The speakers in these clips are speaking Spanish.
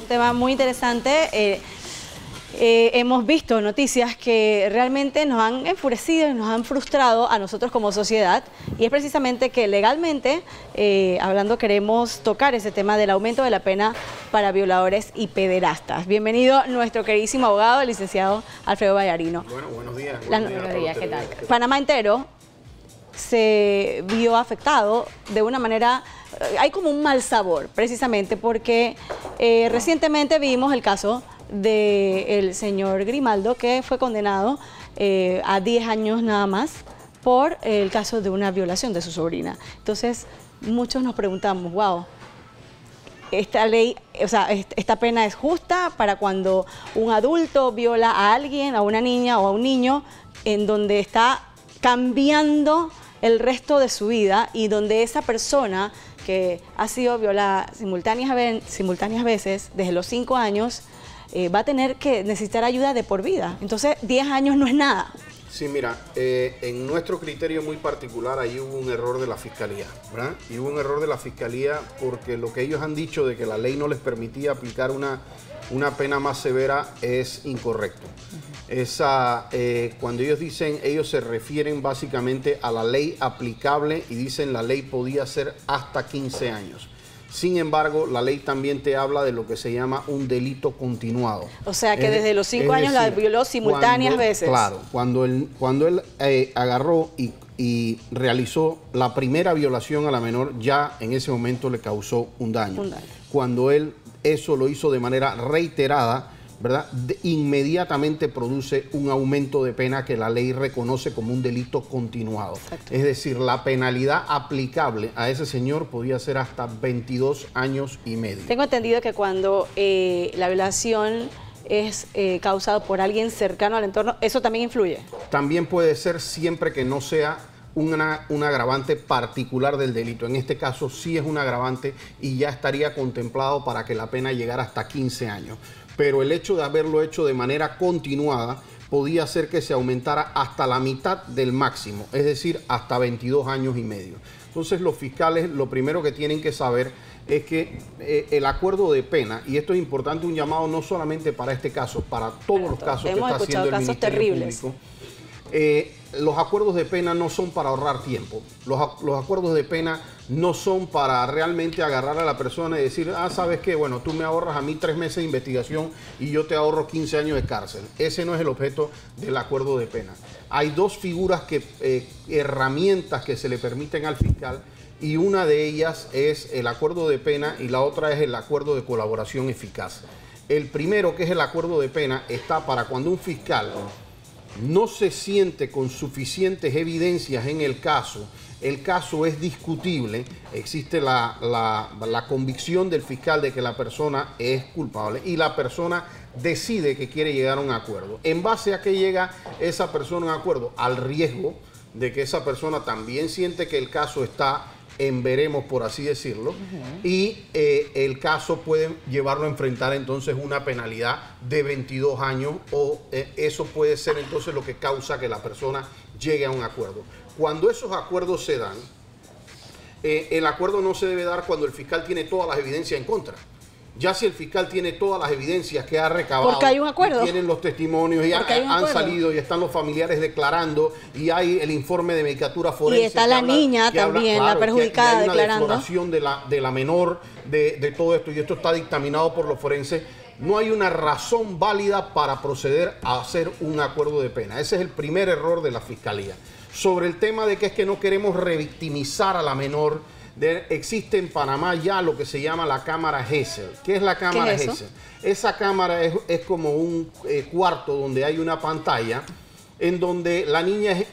un tema muy interesante. Hemos visto noticias que realmente nos han enfurecido y nos han frustrado a nosotros como sociedad, y es precisamente que legalmente, queremos tocar ese tema del aumento de la pena para violadores y pederastas. Bienvenido nuestro queridísimo abogado, el licenciado Alfredo Vallarino. Bueno, buenos días. Buenos días, ¿qué tal? Panamá entero se vio afectado de una manera, hay como un mal sabor, precisamente porque recientemente vimos el caso del señor Grimaldo, que fue condenado a 10 años nada más por el caso de una violación de su sobrina. Entonces, muchos nos preguntamos, wow, esta ley, o sea, esta pena es justa para cuando un adulto viola a alguien, a una niña o a un niño, en donde está cambiando el resto de su vida y donde esa persona que ha sido violada simultáneas veces desde los 5 años, va a tener que necesitar ayuda de por vida. Entonces, 10 años no es nada. Sí, mira, en nuestro criterio muy particular, ahí hubo un error de la Fiscalía, ¿verdad? Y hubo un error de la Fiscalía porque lo que ellos han dicho de que la ley no les permitía aplicar una pena más severa es incorrecto. Cuando ellos dicen, ellos se refieren básicamente a la ley aplicable y dicen la ley podía ser hasta 15 años. Sin embargo, la ley también te habla de lo que se llama un delito continuado. O sea, que desde los 5 años la violó simultáneas veces. Claro, cuando él agarró y realizó la primera violación a la menor, ya en ese momento le causó un daño. Cuando él eso lo hizo de manera reiterada, ¿verdad? Inmediatamente produce un aumento de pena que la ley reconoce como un delito continuado. Exacto. Es decir, la penalidad aplicable a ese señor podía ser hasta 22 años y medio. Tengo entendido que cuando la violación es causada por alguien cercano al entorno, ¿eso también influye? También puede ser, siempre que no sea un agravante particular del delito. En este caso sí es un agravante y ya estaría contemplado para que la pena llegara hasta 15 años. Pero el hecho de haberlo hecho de manera continuada podía hacer que se aumentara hasta la mitad del máximo, es decir, hasta 22 años y medio. Entonces los fiscales lo primero que tienen que saber es que el acuerdo de pena, y esto es importante, un llamado no solamente para este caso, para todos los casos que está haciendo el Ministerio Público. Los acuerdos de pena no son para ahorrar tiempo. Los acuerdos de pena no son para realmente agarrar a la persona y decir, ¿sabes qué? Bueno, tú me ahorras a mí 3 meses de investigación y yo te ahorro 15 años de cárcel. Ese no es el objeto del acuerdo de pena. Hay dos figuras, herramientas que se le permiten al fiscal, y una de ellas es el acuerdo de pena y la otra es el acuerdo de colaboración eficaz. El primero, que es el acuerdo de pena, está para cuando un fiscal no se siente con suficientes evidencias en el caso es discutible, existe la convicción del fiscal de que la persona es culpable y la persona decide que quiere llegar a un acuerdo. ¿En base a qué llega esa persona a un acuerdo? Al riesgo de que esa persona también siente que el caso está en veremos, por así decirlo, y el caso puede llevarlo a enfrentar entonces una penalidad de 22 años o eso puede ser entonces lo que causa que la persona llegue a un acuerdo. Cuando esos acuerdos se dan, el acuerdo no se debe dar cuando el fiscal tiene todas las evidencias en contra. Ya si el fiscal tiene todas las evidencias que ha recabado, porque hay un acuerdo, y tienen los testimonios y han salido y están los familiares declarando y hay el informe de medicatura forense. Y está la niña también, la perjudicada, declarando. Hay una defloración de la menor de todo esto y esto está dictaminado por los forenses. No hay una razón válida para proceder a hacer un acuerdo de pena. Ese es el primer error de la Fiscalía. Sobre el tema de que es que no queremos revictimizar a la menor, existe en Panamá ya lo que se llama la cámara Gesell. ¿Qué es la cámara Gesell? Esa cámara es como un cuarto donde hay una pantalla en donde la niña es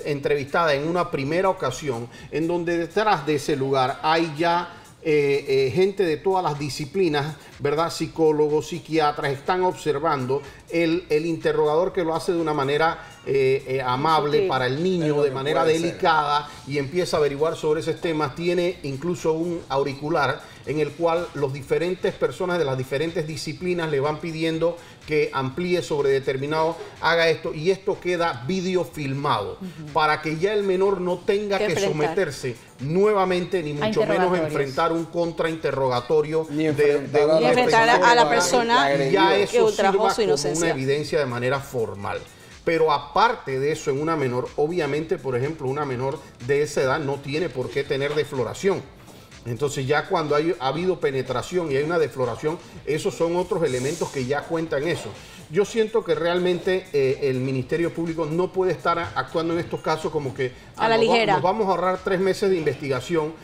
entrevistada en una primera ocasión, en donde detrás de ese lugar hay ya gente de todas las disciplinas, ¿verdad? Psicólogos, psiquiatras, están observando el interrogador que lo hace de una manera amable para el niño, de manera delicada, y empieza a averiguar sobre esos temas. Tiene incluso un auricular en el cual los diferentes personas de las diferentes disciplinas le van pidiendo que amplíe sobre determinado, haga esto, y esto queda videofilmado para que ya el menor no tenga que someterse nuevamente, ni mucho menos enfrentar un contrainterrogatorio ni enfrentar a la persona ya eso que ultrajó sirva su inocencia. como una evidencia de manera formal. Pero aparte de eso, en una menor, obviamente, por ejemplo, una menor de esa edad no tiene por qué tener defloración. Entonces ya cuando ha habido penetración y hay una defloración, esos son otros elementos que ya cuentan eso. Yo siento que realmente el Ministerio Público no puede estar actuando en estos casos como que a la ligera. Nos vamos a ahorrar 3 meses de investigación,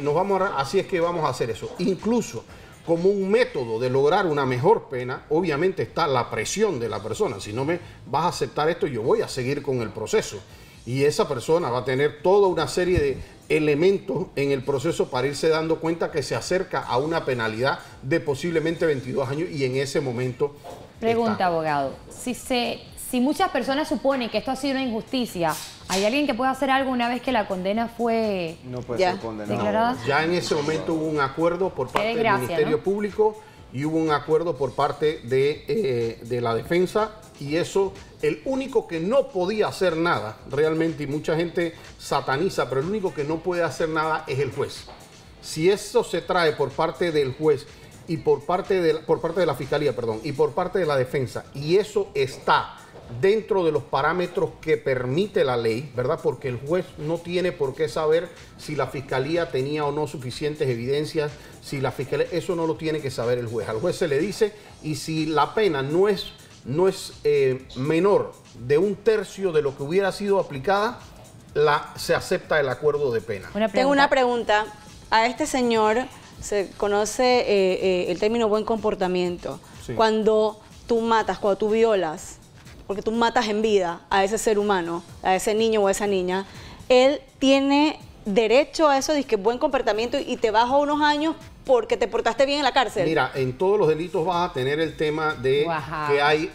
nos vamos a ahorrar, así es que vamos a hacer eso. Incluso como un método de lograr una mejor pena, obviamente está la presión de la persona. Si no me vas a aceptar esto, yo voy a seguir con el proceso. Y esa persona va a tener toda una serie de elementos en el proceso para irse dando cuenta que se acerca a una penalidad de posiblemente 22 años y en ese momento Pregunta, abogado. Si muchas personas suponen que esto ha sido una injusticia, ¿hay alguien que pueda hacer algo una vez que la condena fue No puede ser condenado. declarada? Ya en ese momento hubo un acuerdo por parte del Ministerio Público y hubo un acuerdo por parte de la defensa, y eso, el único que no podía hacer nada realmente, y mucha gente sataniza, pero el único que no puede hacer nada es el juez. Si eso se trae por parte del juez y por parte de la fiscalía, perdón, y por parte de la defensa, y eso está dentro de los parámetros que permite la ley, ¿verdad? Porque el juez no tiene por qué saber si la fiscalía tenía o no suficientes evidencias, si la fiscalía, eso no lo tiene que saber el juez. Al juez se le dice, y si la pena no es menor de 1/3 de lo que hubiera sido aplicada, se acepta el acuerdo de pena. Tengo una pregunta. A este señor se conoce el término buen comportamiento. Sí. Cuando tú matas, cuando tú violas, porque tú matas en vida a ese ser humano, a ese niño o a esa niña, él tiene derecho a eso, de que buen comportamiento, y te bajo unos años porque te portaste bien en la cárcel. Mira, en todos los delitos vas a tener el tema de que hay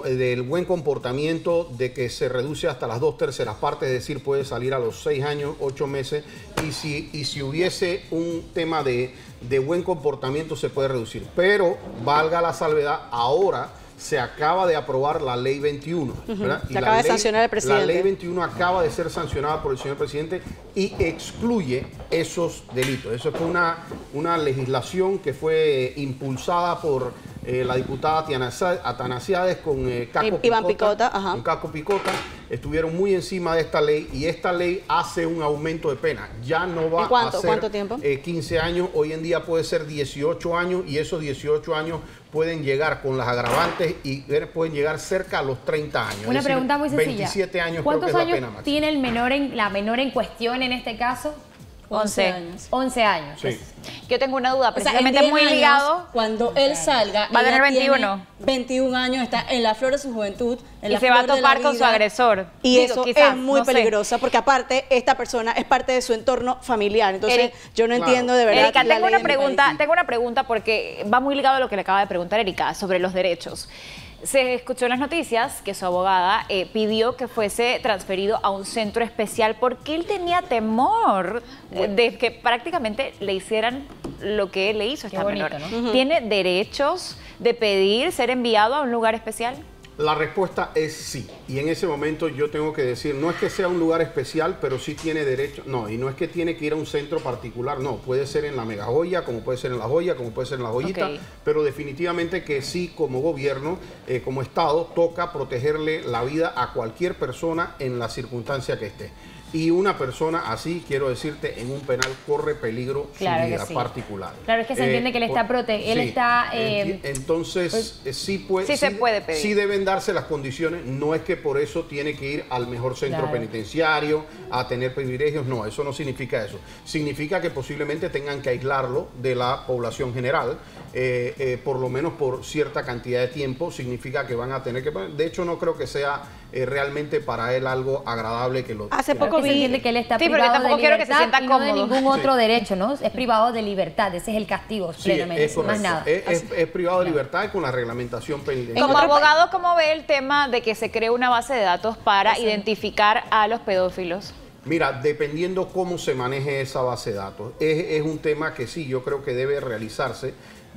del buen comportamiento, de que se reduce hasta las 2/3 partes, es decir, puede salir a los 6 años, 8 meses, y si hubiese un tema de buen comportamiento se puede reducir. Pero, valga la salvedad, ahora se acaba de aprobar la Ley 21, ¿verdad? Se acaba de sancionar el presidente. La Ley 21 acaba de ser sancionada por el señor presidente y excluye esos delitos. Eso fue una legislación que fue impulsada por la diputada Atanasiades con Iván Picota. Con Caco Picota. Estuvieron muy encima de esta ley, y esta ley hace un aumento de pena. Ya no va a ser ¿Cuánto tiempo? 15 años, hoy en día puede ser 18 años, y esos 18 años pueden llegar con las agravantes y pueden llegar cerca a los 30 años. Una pregunta muy sencilla. 27 años ¿Cuántos creo que es la pena años máxima. tiene la menor en cuestión en este caso? 11 años. 11 años. Sí. Yo tengo una duda, O sea, precisamente en 10 muy años, ligado. cuando él salga, Va a tener ella tiene 21. 21 años, está en la flor de su juventud, en Y la se va a flor de la topar con su vida. agresor. Y Digo, eso quizás, es muy no sé. peligroso, porque aparte esta persona es parte de su entorno familiar. Entonces, Eric, yo no entiendo de verdad. Erika, la tengo ley una en mi pregunta, país. tengo una pregunta porque va muy ligado a lo que le acaba de preguntar Erika sobre los derechos. Se escuchó en las noticias que su abogada pidió que fuese transferido a un centro especial porque él tenía temor de que prácticamente le hicieran lo que él le hizo a esta bonito, menor. ¿no? ¿Tiene derechos de pedir ser enviado a un lugar especial? La respuesta es sí. Y en ese momento yo tengo que decir, no es que sea un lugar especial, pero sí tiene derecho. No, y no es que tiene que ir a un centro particular, no. Puede ser en la Mega Joya, como puede ser en la Joya, como puede ser en la Joyita. Ok. Pero definitivamente que sí, como gobierno, como Estado, toca protegerle la vida a cualquier persona en la circunstancia que esté. Y una persona así, quiero decirte, en un penal corre peligro Claro su que vida sí. particular. Claro, es que se entiende que él está él sí. está Entonces, sí se puede pedir. Sí deben darse las condiciones. No es que por eso tiene que ir al mejor centro Claro. penitenciario a tener privilegios. No, eso no significa eso. Significa que posiblemente tengan que aislarlo de la población general, por lo menos por cierta cantidad de tiempo. Significa que van a tener que... De hecho, no creo que sea realmente para él algo agradable que lo... Hace que- poco se entiende que él está Sí, pero yo privado de tampoco quiero que se libertad sienta y no de cómodo. ningún otro derecho, ¿no? Es privado de libertad, ese es el castigo Sí, plenamente, es correcto. más nada. Es privado de libertad y con la reglamentación penitenciaria. Como abogado, ¿cómo ve el tema de que se cree una base de datos para identificar a los pedófilos? Mira, dependiendo cómo se maneje esa base de datos, es un tema que sí, yo creo que debe realizarse.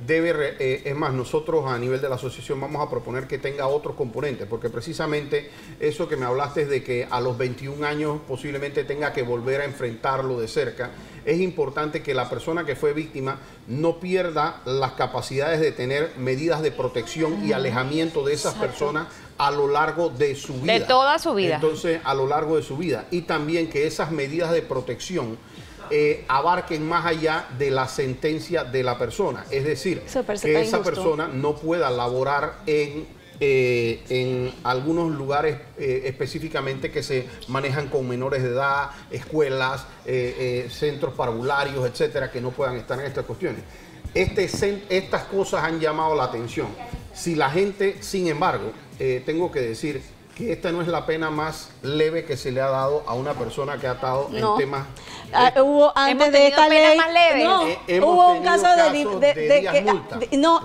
Es más, nosotros a nivel de la asociación vamos a proponer que tenga otros componentes, porque precisamente eso que me hablaste de que a los 21 años posiblemente tenga que volver a enfrentarlo de cerca, es importante que la persona que fue víctima no pierda las capacidades de tener medidas de protección y alejamiento de esas personas a lo largo de su vida. De toda su vida. Entonces, a lo largo de su vida. Y también que esas medidas de protección abarquen más allá de la sentencia de la persona. Es decir, que esa persona no pueda laborar en algunos lugares específicamente que se manejan con menores de edad, escuelas, centros parvularios, etcétera, que no puedan estar en estas cuestiones. Estas cosas han llamado la atención. Si la gente, sin embargo, tengo que decir que esta no es la pena más leve que se le ha dado a una persona que ha estado en temas... hubo antes de esta ley... Más leves. No, hubo un caso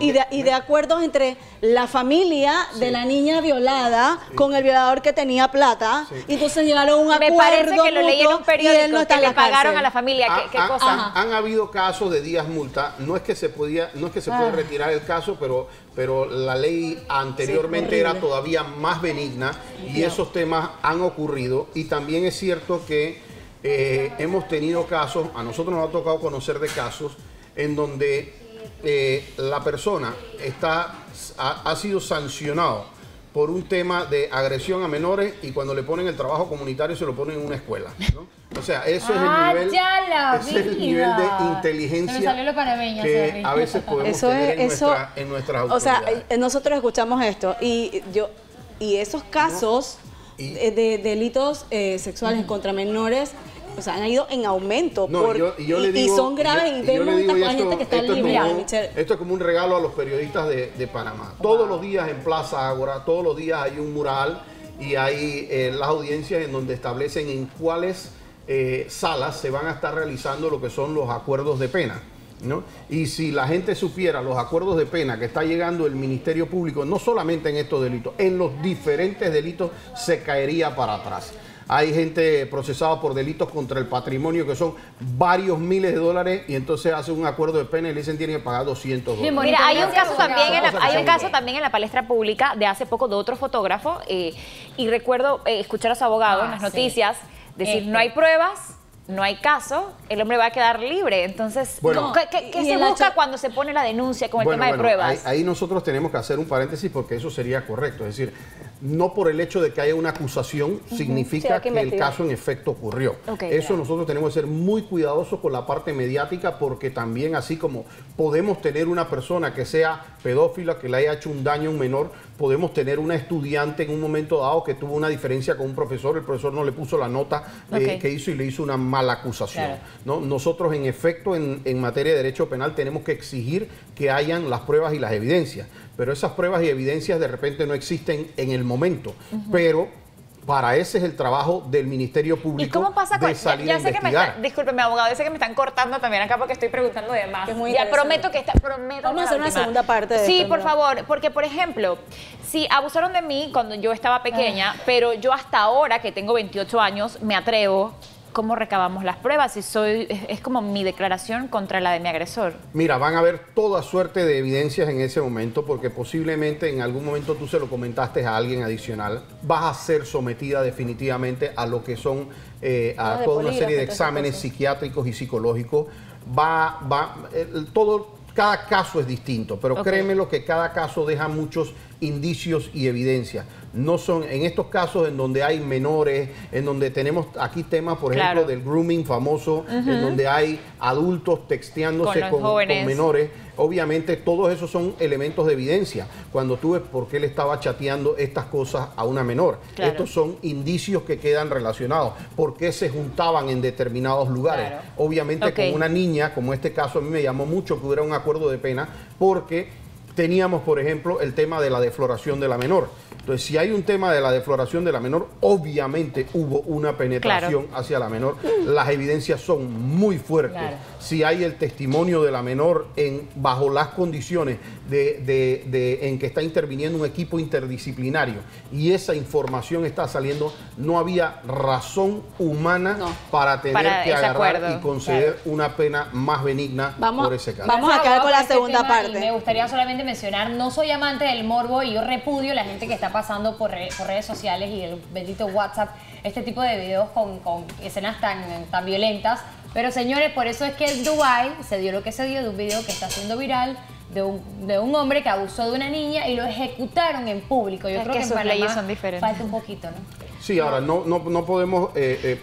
de acuerdos entre la familia de la niña violada con el violador que tenía plata. Y entonces llegaron a un acuerdo. Me parece que lo leí en un periódico que le pagaron a la familia. ¿Qué cosa? Han habido casos de días multa. No es que se puede retirar el caso, pero la ley anteriormente era todavía más benigna y esos temas han ocurrido. Y también es cierto que hemos tenido casos, a nosotros nos ha tocado conocer de casos en donde la persona ha sido sancionado por un tema de agresión a menores y cuando le ponen el trabajo comunitario se lo ponen en una escuela, ¿no? O sea, eso es el nivel de inteligencia que a veces podemos tener en nuestras autoridades. O sea, nosotros escuchamos esto y esos casos de delitos sexuales contra menores, o sea, han ido en aumento y son graves y vemos esta gente que está libre. Esto es como un regalo a los periodistas de Panamá. Todos los días en Plaza Ágora, todos los días hay un mural y hay las audiencias en donde establecen en cuáles salas se van a estar realizando lo que son los acuerdos de pena, ¿no? Y si la gente supiera los acuerdos de pena que está llegando el Ministerio Público, no solamente en estos delitos, en los diferentes delitos se caería para atrás. Hay gente procesada por delitos contra el patrimonio que son varios miles de dólares y entonces hace un acuerdo de pena y le dicen tienen que pagar $200. Mira, hay un caso también en la palestra pública de hace poco de otro fotógrafo y recuerdo escuchar a su abogado en las noticias decir no hay pruebas, no hay caso, el hombre va a quedar libre. Entonces, bueno, ¿qué se busca cuando se pone la denuncia con el tema de pruebas? Ahí nosotros tenemos que hacer un paréntesis porque eso sería correcto. Es decir, no por el hecho de que haya una acusación significa que el caso en efecto ocurrió. Eso nosotros tenemos que ser muy cuidadosos con la parte mediática porque también así como podemos tener una persona que sea pedófila, que le haya hecho un daño a un menor, podemos tener una estudiante en un momento dado que tuvo una diferencia con un profesor, el profesor no le puso la nota que hizo y le hizo una mala acusación. Claro. ¿No? Nosotros en efecto en materia de derecho penal tenemos que exigir que hayan las pruebas y las evidencias, pero esas pruebas y evidencias de repente no existen en el momento, pero para ese es el trabajo del Ministerio Público. ¿Y cómo pasa con salir ya a sé investigar? Discúlpeme, abogado, yo sé que me están cortando también acá porque estoy preguntando de más. Ya prometo que vamos a hacer una segunda parte de sí, esto, por favor, porque por ejemplo, si abusaron de mí cuando yo estaba pequeña, pero yo hasta ahora que tengo 28 años me atrevo. ¿Cómo recabamos las pruebas? Es como mi declaración contra la de mi agresor. Mira, van a haber toda suerte de evidencias en ese momento porque posiblemente en algún momento tú se lo comentaste a alguien adicional. Vas a ser sometida definitivamente a lo que son a toda una serie de exámenes psiquiátricos y psicológicos. Cada caso es distinto, pero créeme lo que cada caso deja muchos indicios y evidencias. No son en estos casos en donde hay menores, en donde tenemos aquí temas, por ejemplo, del grooming famoso, en donde hay adultos texteándose con menores. Obviamente todos esos son elementos de evidencia. Cuando tú ves por qué le estaba chateando estas cosas a una menor. Claro. Estos son indicios que quedan relacionados. ¿Por qué se juntaban en determinados lugares? Claro. Obviamente con una niña, como este caso, a mí me llamó mucho que hubiera un acuerdo de pena, porque teníamos, por ejemplo, el tema de la defloración de la menor. Entonces, si hay un tema de la defloración de la menor, obviamente hubo una penetración hacia la menor. Las evidencias son muy fuertes. Claro. Si hay el testimonio de la menor bajo las condiciones en que está interviniendo un equipo interdisciplinario y esa información está saliendo, no había razón humana para tener que agarrar y conceder una pena más benigna por ese caso. Vamos a quedar con la segunda parte. Me gustaría solamente mencionar, no soy amante del morbo y yo repudio a la gente que está pasando por redes sociales y el bendito WhatsApp este tipo de videos con escenas tan violentas. Pero señores, por eso es que en Dubái se dio lo que se dio de un video que está siendo viral de un hombre que abusó de una niña y lo ejecutaron en público. Yo creo que en sus Panamá leyes son diferentes. falta un poquito, ¿no? Sí, ahora no podemos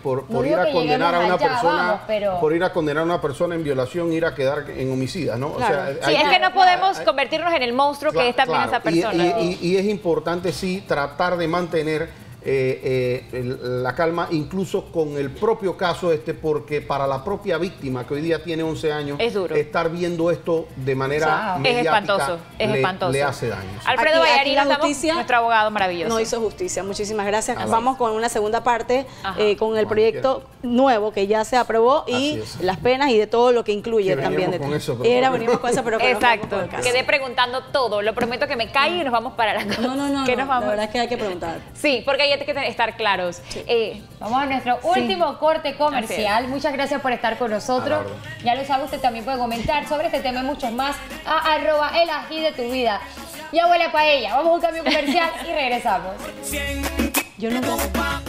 por No ir digo a que condenar a una lleguemos allá, persona, vamos, pero- por ir a condenar a una persona en violación, ir a quedar en homicida, ¿no? Claro. O sea, Sí, es que no podemos convertirnos en el monstruo que es también claro, esa persona. y es importante, sí, tratar de mantener la calma, incluso con el propio caso porque para la propia víctima, que hoy día tiene 11 años, Es duro. estar viendo esto de manera Es mediática espantoso, es espantoso. le hace daño. Sí. Alfredo Aquí la Vallarino, justicia nuestro abogado maravilloso. No hizo justicia. Muchísimas gracias. Así Vamos es. con una segunda parte Ajá. con el proyecto nuevo que ya se aprobó y Así es. las penas y de todo lo que incluye Sí, también. veníamos con eso, pero- Venimos con eso, pero que nos vamos Exacto. por el caso. Quedé preguntando todo. Lo prometo que me callo y nos vamos para la casa. No, ¿Qué nos la vamos? verdad es que hay que preguntar. Sí, porque ahí hay que estar claros. Vamos a nuestro último corte comercial. Muchas gracias por estar con nosotros. A la orden. Ya lo sabe, usted también puede comentar sobre este tema y muchos más a @elají de tu vida. Ya huele a paella. Vamos a un cambio comercial y regresamos. Yo nunca...